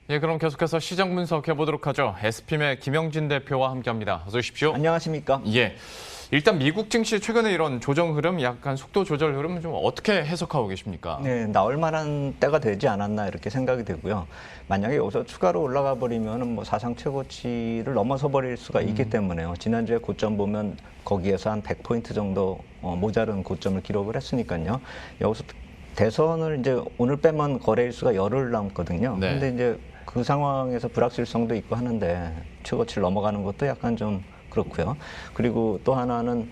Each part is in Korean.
예, 그럼 계속해서 시장 분석해 보도록 하죠. SPM의 김영진 대표와 함께합니다. 어서 오십시오. 안녕하십니까? 예, 일단 미국 증시 최근에 이런 조정 흐름, 약간 속도 조절 흐름 좀 어떻게 해석하고 계십니까? 네, 나올 만한 때가 되지 않았나 이렇게 생각이 되고요. 만약에 여기서 추가로 올라가 버리면 뭐 사상 최고치를 넘어서 버릴 수가 있기 때문에요. 지난주에 고점 보면 거기에서 한 100포인트 정도 모자른 고점을 기록을 했으니까요. 여기서 대선을 이제 오늘 빼면 거래일수가 열흘 남거든요. 네. 근데 이제 그 상황에서 불확실성도 있고 하는데 최고치를 넘어가는 것도 약간 좀 그렇고요. 그리고 또 하나는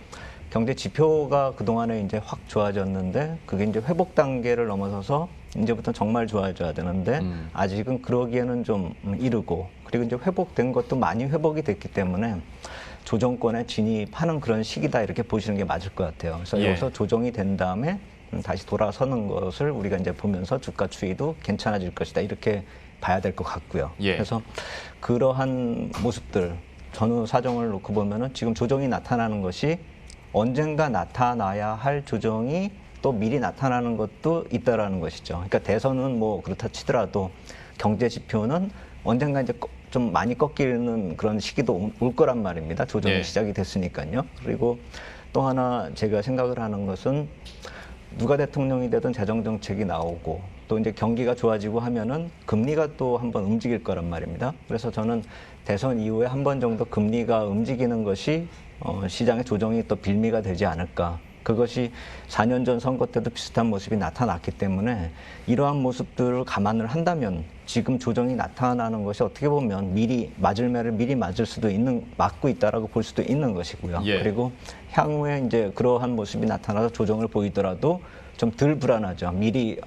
경제 지표가 그동안에 이제 확 좋아졌는데 그게 이제 회복 단계를 넘어서서 이제부터 정말 좋아져야 되는데 아직은 그러기에는 좀 이르고, 그리고 이제 회복된 것도 많이 회복이 됐기 때문에 조정권에 진입하는 그런 시기다 이렇게 보시는 게 맞을 것 같아요. 그래서 예. 여기서 조정이 된 다음에 다시 돌아서는 것을 우리가 이제 보면서 주가 추이도 괜찮아질 것이다 이렇게 봐야 될 것 같고요. 예. 그래서 그러한 모습들 전후 사정을 놓고 보면은 지금 조정이 나타나는 것이 언젠가 나타나야 할 조정이 또 미리 나타나는 것도 있다라는 것이죠. 그러니까 대선은 뭐 그렇다 치더라도 경제 지표는 언젠가 이제 좀 많이 꺾이는 그런 시기도 올 거란 말입니다. 조정이 예. 시작이 됐으니까요. 그리고 또 하나 제가 생각을 하는 것은 누가 대통령이 되든 재정 정책이 나오고 또 이제 경기가 좋아지고 하면은 금리가 또 한번 움직일 거란 말입니다. 그래서 저는 대선 이후에 한 번 정도 금리가 움직이는 것이 시장의 조정이 또 빌미가 되지 않을까. 그것이 4년 전 선거 때도 비슷한 모습이 나타났기 때문에 이러한 모습들을 감안을 한다면 지금 조정이 나타나는 것이 어떻게 보면 미리 맞을 매를 미리 맞을 수도 있는, 맞고 있다라고 볼 수도 있는 것이고요. 예. 그리고 향후에 이제 그러한 모습이 나타나서 조정을 보이더라도 좀 덜 불안하죠. 미리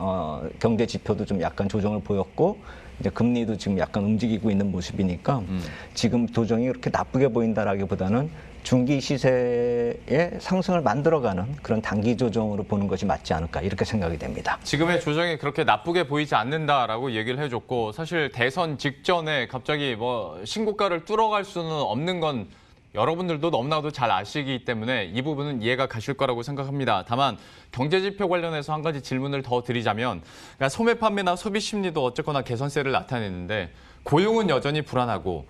경제 지표도 좀 약간 조정을 보였고 이제 금리도 지금 약간 움직이고 있는 모습이니까 지금 조정이 그렇게 나쁘게 보인다라기보다는 중기 시세의 상승을 만들어가는 그런 단기 조정으로 보는 것이 맞지 않을까 이렇게 생각이 됩니다. 지금의 조정이 그렇게 나쁘게 보이지 않는다라고 얘기를 해줬고, 사실 대선 직전에 갑자기 뭐 신고가를 뚫어갈 수는 없는 건 여러분들도 너무나도 잘 아시기 때문에 이 부분은 이해가 가실 거라고 생각합니다. 다만 경제지표 관련해서 한 가지 질문을 더 드리자면, 그러니까 소매 판매나 소비 심리도 어쨌거나 개선세를 나타내는데 고용은 여전히 불안하고,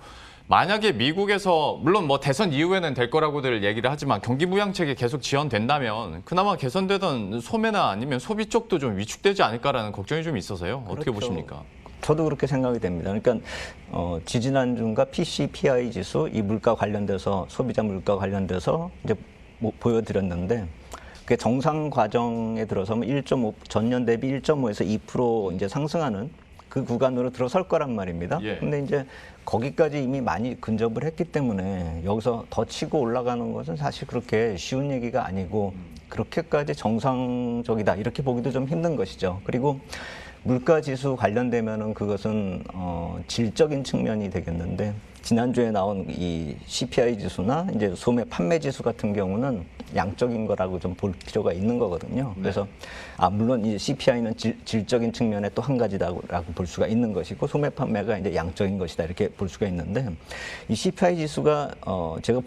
만약에 미국에서 물론 뭐 대선 이후에는 될 거라고들 얘기를 하지만 경기 부양책이 계속 지연된다면 그나마 개선되던 소매나 아니면 소비 쪽도 좀 위축되지 않을까라는 걱정이 좀 있어서요. 어떻게 그렇죠. 보십니까? 저도 그렇게 생각이 됩니다. 그러니까 지지난주인가 PCPI 지수 이 물가 관련돼서 소비자 물가 관련돼서 이제 보여드렸는데 그게 정상 과정에 들어서면 1.5 전년 대비 1.5에서 2% 이제 상승하는 그 구간으로 들어설 거란 말입니다. 예. 근데 이제 거기까지 이미 많이 근접을 했기 때문에 여기서 더 치고 올라가는 것은 사실 그렇게 쉬운 얘기가 아니고 그렇게까지 정상적이다 이렇게 보기도 좀 힘든 것이죠. 그리고 물가 지수 관련되면은 그것은 질적인 측면이 되겠는데 지난주에 나온 이 CPI 지수나 이제 소매 판매 지수 같은 경우는 양적인 거라고 좀 볼 필요가 있는 거거든요. 그래서 물론 이 CPI는 질적인 측면에 또 한 가지라고 볼 수가 있는 것이고 소매 판매가 이제 양적인 것이다 이렇게 볼 수가 있는데 이 CPI 지수가 제가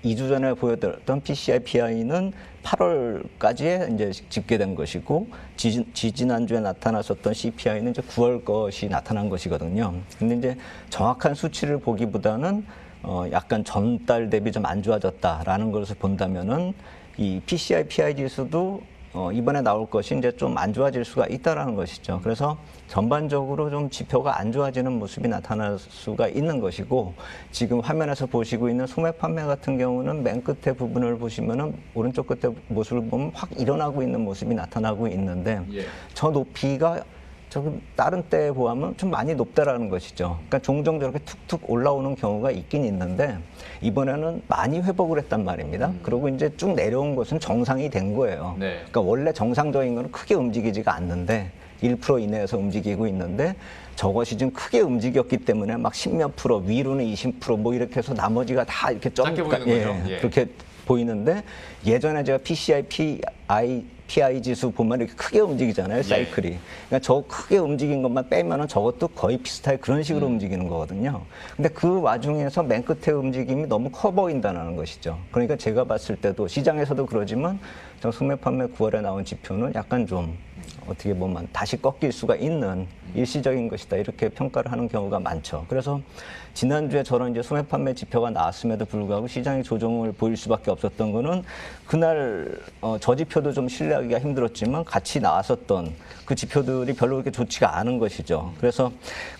2주 전에 보여드렸던 PCI PI는 8월까지에 이제 집계된 것이고 지난주에 나타났었던 CPI는 이제 9월 것이 나타난 것이거든요. 근데 이제 정확한 수치를 보기보다는 약간 전달 대비 좀 안 좋아졌다라는 것을 본다면은 이 PCI PI 지수도 이번에 나올 것이 이제 좀 안 좋아질 수가 있다라는 것이죠. 그래서 전반적으로 좀 지표가 안 좋아지는 모습이 나타날 수가 있는 것이고 지금 화면에서 보시고 있는 소매 판매 같은 경우는 맨 끝에 부분을 보시면은 오른쪽 끝에 모습을 보면 확 일어나고 있는 모습이 나타나고 있는데 저 높이가 조금 다른 때에 보면 좀 많이 높다라는 것이죠. 그러니까 종종 저렇게 툭툭 올라오는 경우가 있긴 있는데 이번에는 많이 회복을 했단 말입니다. 그리고 이제 쭉 내려온 것은 정상이 된 거예요. 네. 그러니까 원래 정상적인 거는 크게 움직이지가 않는데 1% 이내에서 움직이고 있는데 저것이 좀 크게 움직였기 때문에 막 10몇 프로 위로는 20% 뭐 이렇게 해서 나머지가 다 이렇게 작게 보이는 거죠. 예. 그렇게 보이는데 예전에 제가 PCI, PI 지수 보면 이렇게 크게 움직이잖아요, 사이클이. 그러니까 저 크게 움직인 것만 빼면은 저것도 거의 비슷하게 그런 식으로 움직이는 거거든요. 근데 그 와중에서 맨 끝에 움직임이 너무 커 보인다는 것이죠. 그러니까 제가 봤을 때도 시장에서도 그러지만 저 소매 판매 9월에 나온 지표는 약간 좀 어떻게 보면 다시 꺾일 수가 있는 일시적인 것이다 이렇게 평가를 하는 경우가 많죠. 그래서 지난주에 저런 이제 소매 판매 지표가 나왔음에도 불구하고 시장이 조정을 보일 수밖에 없었던 거는 그날 저 지표도 좀 신뢰하기가 힘들었지만 같이 나왔었던 그 지표들이 별로 그렇게 좋지가 않은 것이죠. 그래서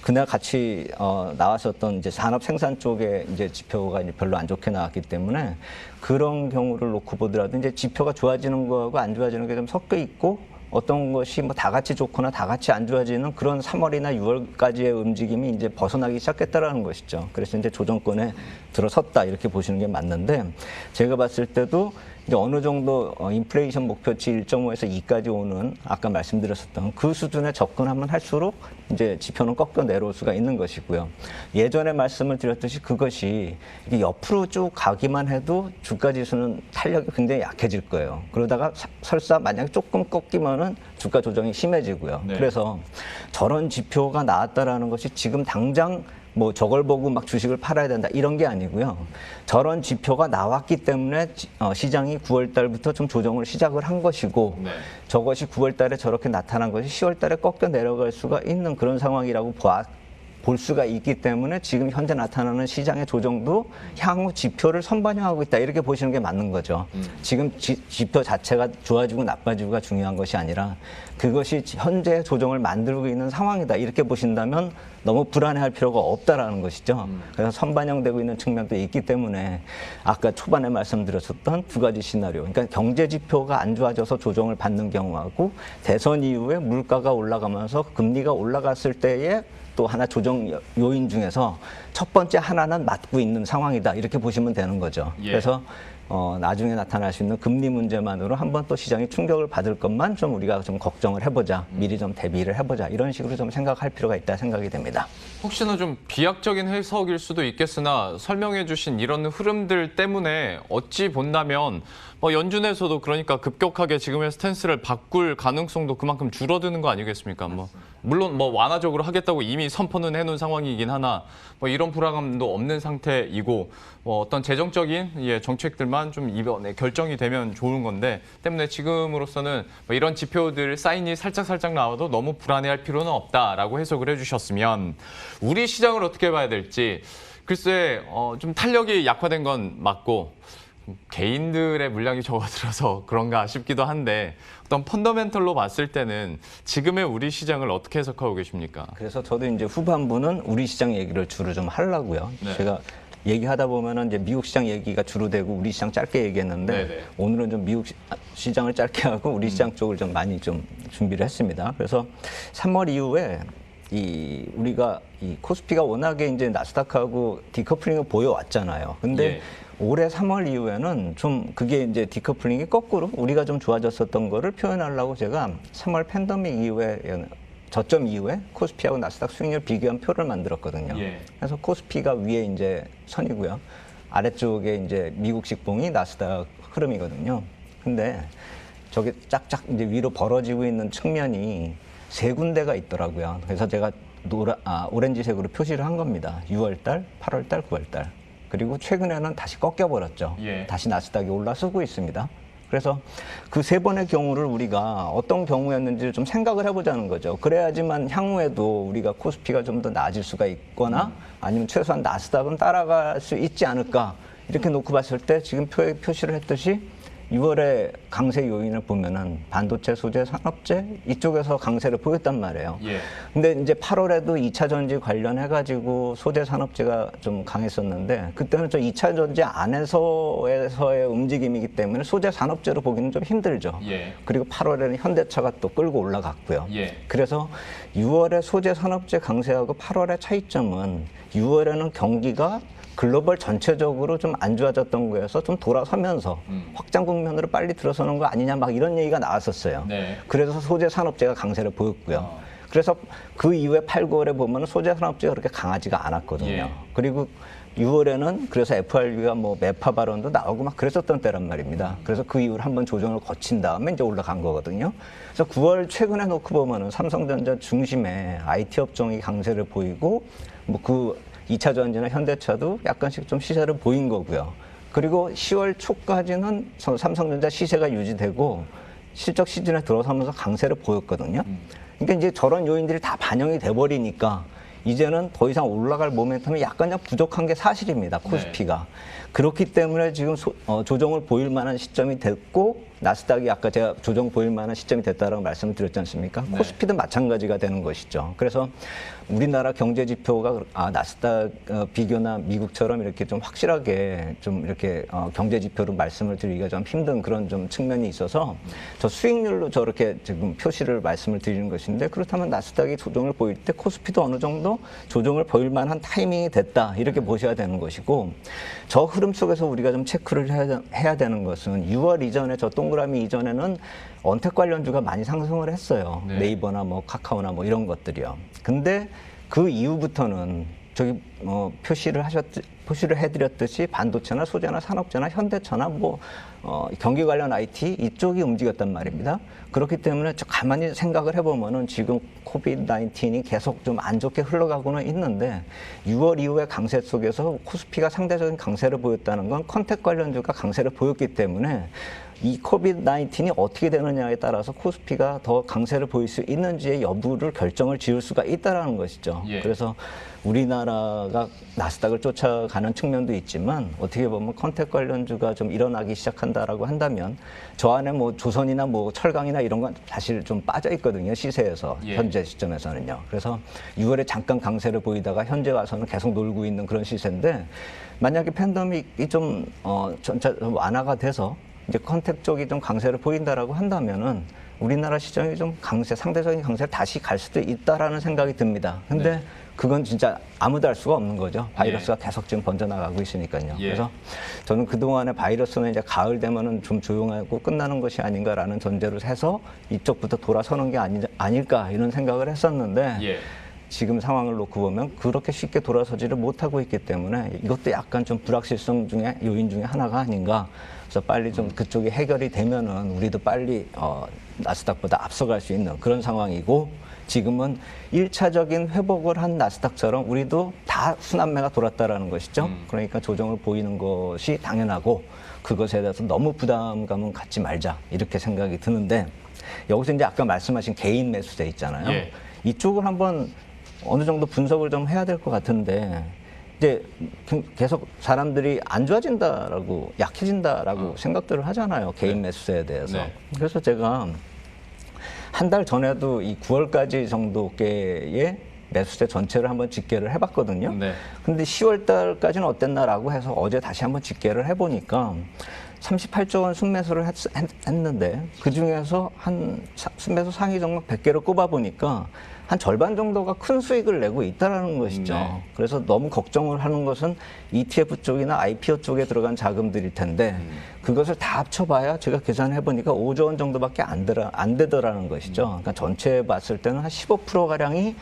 그날 같이 나왔었던 이제 산업 생산 쪽의 이제 지표가 이제 별로 안 좋게 나왔기 때문에 그런 경우를 놓고 보더라도 이제 지표가 좋아지는 거하고 안 좋아지는 게 좀 섞여 있고 어떤 것이 뭐 다 같이 좋거나 다 같이 안 좋아지는 그런 3월이나 6월까지의 움직임이 이제 벗어나기 시작했다라는 것이죠. 그래서 이제 조정권에 들어섰다 이렇게 보시는 게 맞는데 제가 봤을 때도 이제 어느 정도 인플레이션 목표치 1.5에서 2까지 오는 아까 말씀드렸었던 그 수준에 접근하면 할수록 이제 지표는 꺾여 내려올 수가 있는 것이고요. 예전에 말씀을 드렸듯이 그것이 이게 옆으로 쭉 가기만 해도 주가 지수는 탄력이 굉장히 약해질 거예요. 그러다가 설사 만약에 조금 꺾이면은 주가 조정이 심해지고요. 네. 그래서 저런 지표가 나왔다라는 것이 지금 당장 뭐 저걸 보고 막 주식을 팔아야 된다 이런 게 아니고요. 저런 지표가 나왔기 때문에 시장이 9월 달부터 좀 조정을 시작을 한 것이고 네. 저것이 9월 달에 저렇게 나타난 것이 10월 달에 꺾여 내려갈 수가 있는 그런 상황이라고 볼 수가 있기 때문에 지금 현재 나타나는 시장의 조정도 향후 지표를 선반영하고 있다 이렇게 보시는 게 맞는 거죠. 지금 지표 자체가 좋아지고 나빠지고가 중요한 것이 아니라 그것이 현재 조정을 만들고 있는 상황이다 이렇게 보신다면 너무 불안해할 필요가 없다라는 것이죠. 그래서 선반영되고 있는 측면도 있기 때문에 아까 초반에 말씀드렸었던 두 가지 시나리오, 그러니까 경제 지표가 안 좋아져서 조정을 받는 경우하고 대선 이후에 물가가 올라가면서 금리가 올라갔을 때에 또 하나 조정 요인 중에서 첫 번째 하나는 맞고 있는 상황이다 이렇게 보시면 되는 거죠. 예. 그래서 나중에 나타날 수 있는 금리 문제만으로 한번 또 시장이 충격을 받을 것만 좀 우리가 좀 걱정을 해보자, 미리 좀 대비를 해보자 이런 식으로 좀 생각할 필요가 있다 생각이 됩니다. 혹시나 좀 비약적인 해석일 수도 있겠으나 설명해 주신 이런 흐름들 때문에 어찌 본다면 뭐 연준에서도 그러니까 급격하게 지금의 스탠스를 바꿀 가능성도 그만큼 줄어드는 거 아니겠습니까? 뭐 물론 뭐 완화적으로 하겠다고 이미 선포는 해놓은 상황이긴 하나 뭐 이런 불안감도 없는 상태이고 뭐 어떤 재정적인 정책들만 좀 이번에 결정이 되면 좋은 건데 때문에 지금으로서는 뭐 이런 지표들 사인이 살짝 나와도 너무 불안해할 필요는 없다라고 해석을 해주셨으면 우리 시장을 어떻게 봐야 될지 글쎄 좀 탄력이 약화된 건 맞고 개인들의 물량이 적어들어서 그런가 싶기도 한데 어떤 펀더멘털로 봤을 때는 지금의 우리 시장을 어떻게 해석하고 계십니까? 그래서 저도 이제 후반부는 우리 시장 얘기를 주로 좀 하려고요. 네. 제가 얘기하다 보면은 이제 미국 시장 얘기가 주로 되고 우리 시장 짧게 얘기했는데 네네. 오늘은 좀 미국 시장을 짧게 하고 우리 시장 쪽을 좀 많이 좀 준비를 했습니다. 그래서 3월 이후에 우리가 이 코스피가 워낙에 이제 나스닥하고 디커플링을 보여왔잖아요. 근데 예. 올해 3월 이후에는 좀 그게 이제 디커플링이 거꾸로 우리가 좀 좋아졌었던 거를 표현하려고 제가 3월 팬데믹 이후에 저점 이후에 코스피하고 나스닥 수익률 비교한 표를 만들었거든요. 예. 그래서 코스피가 위에 이제 선이고요. 아래쪽에 이제 미국식 봉이 나스닥 흐름이거든요. 근데 저게 쫙쫙 이제 위로 벌어지고 있는 측면이 세 군데가 있더라고요. 그래서 제가 오렌지색으로 표시를 한 겁니다. 6월달, 8월달, 9월달. 그리고 최근에는 다시 꺾여버렸죠. 예. 다시 나스닥이 올라서고 있습니다. 그래서 그 세 번의 경우를 우리가 어떤 경우였는지를 좀 생각을 해보자는 거죠. 그래야지만 향후에도 우리가 코스피가 좀 더 나아질 수가 있거나 아니면 최소한 나스닥은 따라갈 수 있지 않을까 이렇게 놓고 봤을 때 지금 표시를 했듯이 6월에 강세 요인을 보면은 반도체, 소재, 산업재 이쪽에서 강세를 보였단 말이에요. 예. 근데 이제 8월에도 2차 전지 관련해가지고 소재 산업재가 좀 강했었는데 그때는 저 2차 전지 안에서의 움직임이기 때문에 소재 산업재로 보기는 좀 힘들죠. 예. 그리고 8월에는 현대차가 또 끌고 올라갔고요. 예. 그래서 6월에 소재 산업재 강세하고 8월의 차이점은 6월에는 경기가 글로벌 전체적으로 좀 안 좋아졌던 거여서 좀 돌아서면서 확장 국면으로 빨리 들어서는 거 아니냐 막 이런 얘기가 나왔었어요. 네. 그래서 소재 산업재가 강세를 보였고요. 그래서 그 이후에 8, 9월에 보면 소재 산업재가 그렇게 강하지가 않았거든요. 예. 그리고 6월에는 그래서 FRB가 뭐 매파 발언도 나오고 막 그랬었던 때란 말입니다. 그래서 그 이후로 한번 조정을 거친 다음에 이제 올라간 거거든요. 그래서 9월 최근에 놓고 보면은 삼성전자 중심의 IT 업종이 강세를 보이고 뭐 그 2차 전지나 현대차도 약간씩 좀 시세를 보인 거고요. 그리고 10월 초까지는 삼성전자 시세가 유지되고 실적 시즌에 들어서면서 강세를 보였거든요. 그러니까 이제 저런 요인들이 다 반영이 돼버리니까 이제는 더 이상 올라갈 모멘텀이 약간 좀 부족한 게 사실입니다. 코스피가. 그렇기 때문에 지금 조정을 보일 만한 시점이 됐고 나스닥이 아까 제가 조정 보일 만한 시점이 됐다라고 말씀을 드렸지 않습니까? 네. 코스피도 마찬가지가 되는 것이죠. 그래서 우리나라 경제 지표가 나스닥 비교나 미국처럼 이렇게 좀 확실하게 좀 이렇게 경제 지표로 말씀을 드리기가 좀 힘든 그런 좀 측면이 있어서 저 수익률로 저렇게 지금 표시를 말씀을 드리는 것인데 그렇다면 나스닥이 조정을 보일 때 코스피도 어느 정도 조정을 보일 만한 타이밍이 됐다 이렇게 보셔야 되는 것이고 저 흐름 속에서 우리가 좀 체크를 해야 되는 것은 6월 이전에 저 동그라미 이전에는 언택 관련주가 많이 상승을 했어요. 네. 네이버나 뭐 카카오나 뭐 이런 것들이요. 근데 그 이후부터는 저기 표시를 해드렸듯이 반도체나 소재나 산업재나 현대차나 뭐 경기 관련 IT 이쪽이 움직였단 말입니다. 그렇기 때문에 저 가만히 생각을 해보면은 지금 코비드-19이 계속 좀 안 좋게 흘러가고는 있는데 6월 이후의 강세 속에서 코스피가 상대적인 강세를 보였다는 건 컨택 관련주가 강세를 보였기 때문에 이 코비드-19이 어떻게 되느냐에 따라서 코스피가 더 강세를 보일 수 있는지의 여부를 결정을 지을 수가 있다는 것이죠. 예. 그래서 우리나라가 나스닥을 쫓아가는 측면도 있지만 어떻게 보면 컨택 관련주가 좀 일어나기 시작한다라고 한다면 저 안에 뭐 조선이나 뭐 철강이나 이런 건 사실 좀 빠져 있거든요. 시세에서 예. 현재 시점에서는요. 그래서 6월에 잠깐 강세를 보이다가 현재 와서는 계속 놀고 있는 그런 시세인데 만약에 팬데믹이 좀 전체 완화가 돼서 이제 컨택 쪽이 좀 강세를 보인다라고 한다면은 우리나라 시장이 좀 상대적인 강세를 다시 갈 수도 있다라는 생각이 듭니다. 근데 네. 그건 진짜 아무도 알 수가 없는 거죠. 바이러스가 계속 지금 번져나가고 있으니까요. 예. 그래서 저는 그동안의 바이러스는 이제 가을 되면은 좀 조용하고 끝나는 것이 아닌가라는 전제로 해서 이쪽부터 돌아서는 게 아닐까 이런 생각을 했었는데 예. 지금 상황을 놓고 보면 그렇게 쉽게 돌아서지를 못하고 있기 때문에 이것도 약간 좀 불확실성 중에 요인 중에 하나가 아닌가. 그래서 빨리 좀 그쪽이 해결이 되면은 우리도 빨리 나스닥보다 앞서갈 수 있는 그런 상황이고 지금은 1차적인 회복을 한 나스닥처럼 우리도 다 순환매가 돌았다라는 것이죠. 그러니까 조정을 보이는 것이 당연하고 그것에 대해서 너무 부담감은 갖지 말자 이렇게 생각이 드는데 여기서 이제 아까 말씀하신 개인 매수세 있잖아요. 예. 이쪽을 한번 어느 정도 분석을 좀 해야 될 것 같은데 이제 계속 사람들이 안 좋아진다라고 약해진다라고 생각들을 하잖아요. 개인 매수세에 대해서. 네. 그래서 제가 한 달 전에도 이 9월까지 정도의 매수세 전체를 한번 집계를 해봤거든요. 네. 근데 10월 달까지는 어땠나라고 해서 어제 다시 한번 집계를 해보니까 38조 원 순매수를 했는데 그중에서 한 순매수 상위 종목 100개를 꼽아보니까 한 절반 정도가 큰 수익을 내고 있다는 것이죠. 네. 그래서 너무 걱정을 하는 것은 ETF 쪽이나 IPO 쪽에 들어간 자금들일 텐데 그것을 다 합쳐봐야 제가 계산해 보니까 5조 원 정도밖에 안 되더라는 것이죠. 그러니까 전체 봤을 때는 한 15%가량이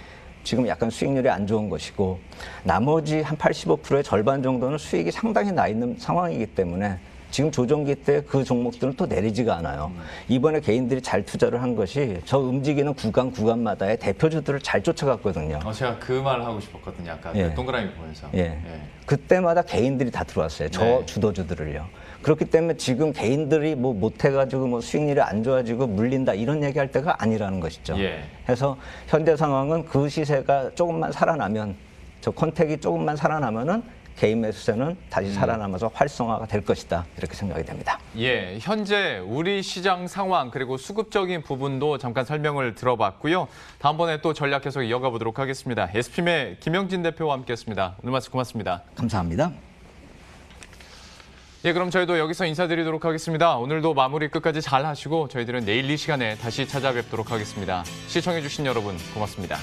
지금 약간 수익률이 안 좋은 것이고 나머지 한 85%의 절반 정도는 수익이 상당히 나 있는 상황이기 때문에 지금 조정기 때 그 종목들은 또 내리지가 않아요. 이번에 개인들이 잘 투자를 한 것이 저 움직이는 구간마다의 대표주들을 잘 쫓아갔거든요. 제가 그 말 하고 싶었거든요. 아까 예. 그 동그라미 보면서. 예. 그때마다 개인들이 다 들어왔어요. 저 네. 주도주들을요. 그렇기 때문에 지금 개인들이 뭐 못해가지고 뭐 수익률이 안 좋아지고 물린다 이런 얘기할 때가 아니라는 것이죠. 예. 그래서 현재 상황은 그 시세가 조금만 살아나면 저 컨택이 조금만 살아나면은 개인 매수세는 다시 살아남아서 활성화가 될 것이다 이렇게 생각이 됩니다. 예, 현재 우리 시장 상황 그리고 수급적인 부분도 잠깐 설명을 들어봤고요. 다음번에 또 전략 해석 이어가 보도록 하겠습니다. SPM의 김영진 대표와 함께했습니다. 오늘 말씀 고맙습니다. 감사합니다. 예, 그럼 저희도 여기서 인사드리도록 하겠습니다. 오늘도 마무리 끝까지 잘 하시고 저희들은 내일 이 시간에 다시 찾아뵙도록 하겠습니다. 시청해주신 여러분 고맙습니다.